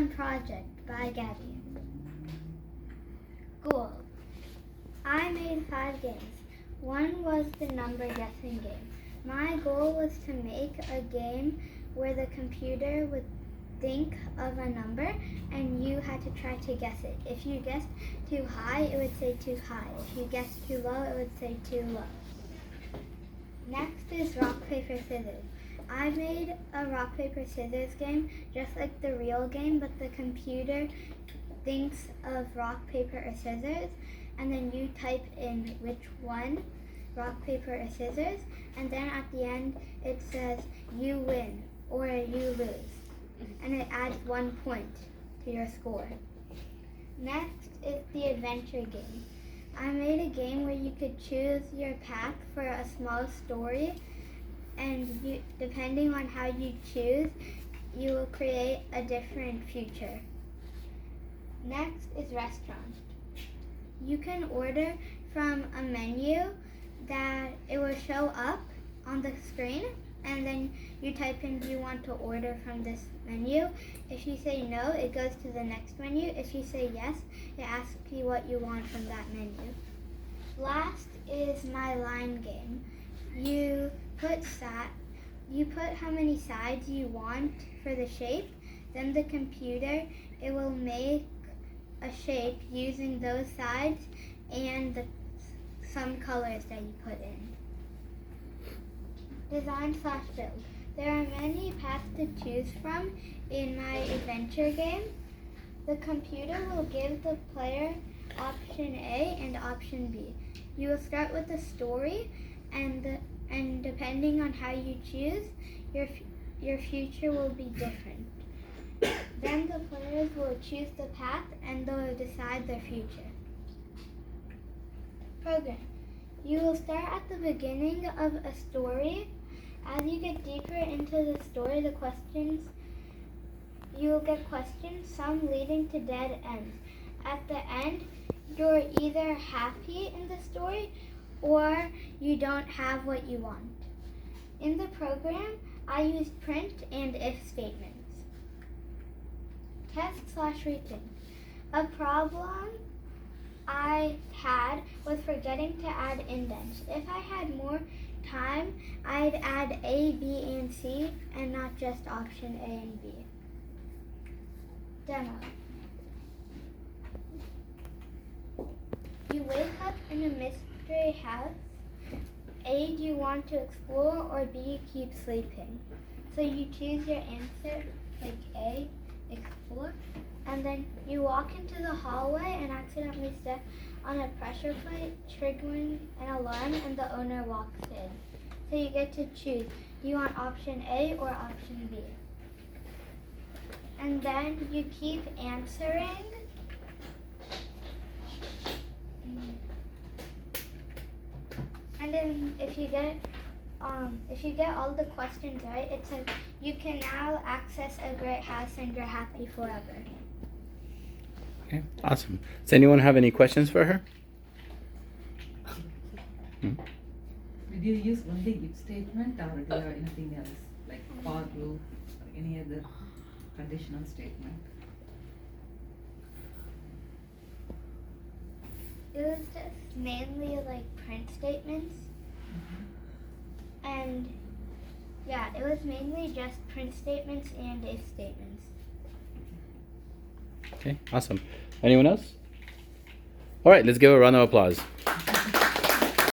Fun Project by Gabby. Goal. I made 5 games. One was the number guessing game. My goal was to make a game where the computer would think of a number and you had to try to guess it. If you guessed too high, it would say too high. If you guessed too low, it would say too low. Next is rock, paper, scissors. I made a rock, paper, scissors game just like the real game, but the computer thinks of rock, paper, or scissors, and then you type in which one, rock, paper, or scissors, and then at the end it says you win or you lose, and it adds 1 point to your score. Next is the adventure game. I made a game where you could choose your path for a small story, and depending on how you choose, you will create a different future. Next is restaurant. You can order from a menu that it will show up on the screen, and then you type in, do you want to order from this menu? If you say no, it goes to the next menu. If you say yes, it asks you what you want from that menu. Last is my line game. You put how many sides you want for the shape, then the computer, it will make a shape using those sides and some colors that you put in. Design/build. There are many paths to choose from in my adventure game. The computer will give the player option A and option B. You will start with a story, and depending on how you choose, your future will be different. Then the players will choose the path and they'll decide their future. Program. You will start at the beginning of a story. As you get deeper into the story, you will get questions, some leading to dead ends. At the end, you're either happy in the story or you don't have what you want. In the program, I used print and if statements. Test/rethink. A problem I had was forgetting to add indents. If I had more time, I'd add A, B, and C, and not just option A and B. Demo. You wake up in a mystery house. A, do you want to explore, or B, keep sleeping? So you choose your answer, like A, explore, and then you walk into the hallway and accidentally step on a pressure plate, triggering an alarm, and the owner walks in. So you get to choose, do you want option A or option B? And then you keep answering. And then if you get all the questions right, it says you can now access a great house and you're happy forever. Okay, awesome. Does anyone have any questions for her? Did you use only if statement or did you have anything else like for, loop, or any other conditional statement? It was just mainly like print statements. And yeah, it was mainly just print statements and if statements. Okay, awesome. Anyone else? All right, let's give a round of applause.